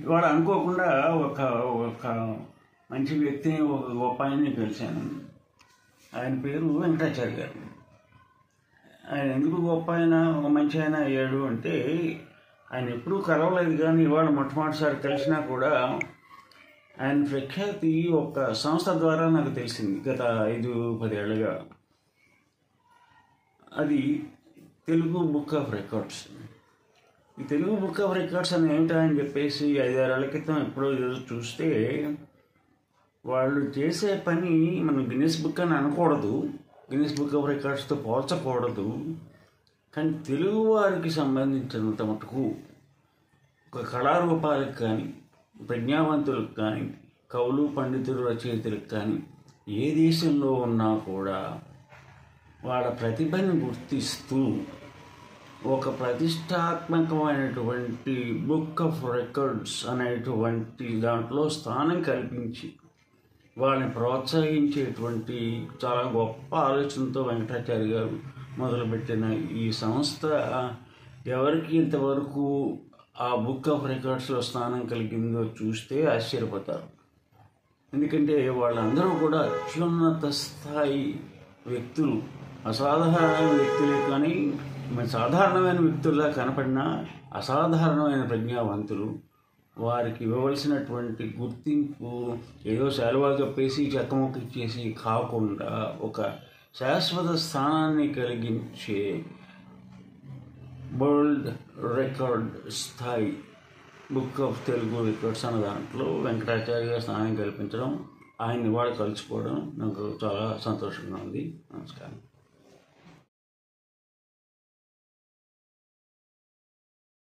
ఇవాళ అనుకోకుండా ఒక ఒక మంచి వ్యక్తిని, ఒక గొప్ప ఆయన్ని కలిశాను. ఆయన పేరు వెంకటాచార్య గారు. ఆయన ఎందుకు గొప్ప ఆయన, ఒక మంచి ఆయన అయ్యాడు అంటే, ఆయన ఎప్పుడూ కలవలేదు, కానీ ఇవాళ మొట్టమొదటిసారి కలిసినా కూడా ఆయన ప్రఖ్యాతి ఒక సంస్థ ద్వారా నాకు తెలిసింది గత 5-10 ఏళ్ళుగా. అది తెలుగు బుక్ ఆఫ్ రికార్డ్స్. ఈ తెలుగు బుక్ ఆఫ్ రికార్డ్స్ అని ఏమిటా అని చెప్పేసి 5-6 ఏళ్ల క్రితం ఎప్పుడో చూస్తే, వాళ్ళు చేసే పని మనం గిన్నిస్ బుక్ అని అనకూడదు, గిన్నిస్ బుక్ ఆఫ్ రికార్డ్స్తో పోల్చకూడదు, కానీ తెలుగు వారికి సంబంధించినంత మటుకు ఒక కళారూపాలకు కానీ, ప్రజ్ఞావంతులకు కానీ, కవులు పండితులు రచయితలకు కానీ ఏ దేశంలో ఉన్నా కూడా వాళ్ళ ప్రతిభను గుర్తిస్తూ ఒక ప్రతిష్టాత్మకమైనటువంటి బుక్ ఆఫ్ రికార్డ్స్ అనేటువంటి దాంట్లో స్థానం కల్పించి వాళ్ళని ప్రోత్సహించేటువంటి చాలా గొప్ప ఆలోచనతో వెంకటాచార్య గారు మొదలుపెట్టిన ఈ సంస్థ ఎవరికి ఇంతవరకు ఆ బుక్ ఆఫ్ రికార్డ్స్లో స్థానం కలిగిందో చూస్తే ఆశ్చర్యపోతారు. ఎందుకంటే వాళ్ళందరూ కూడా అత్యున్నత స్థాయి వ్యక్తులు, అసాధారణమైన వ్యక్తులే, కానీ సాధారణమైన వ్యక్తుల్లా కనపడిన అసాధారణమైన ప్రజ్ఞావంతులు. వారికి ఇవ్వవలసినటువంటి గుర్తింపు ఏదో శాలువా కప్పేసి చెక్కముక్క ఇచ్చేసి కాకుండా ఒక శాశ్వత స్థానాన్ని కలిగించే వరల్డ్ రికార్డ్ స్థాయి బుక్ ఆఫ్ తెలుగు రికార్డ్స్ అన్న దాంట్లో వెంకటాచార్య గారు స్థానం కల్పించడం, ఆయన్ని ఇవాళ కలుసుకోవడం నాకు చాలా సంతోషంగా ఉంది. నమస్కారం.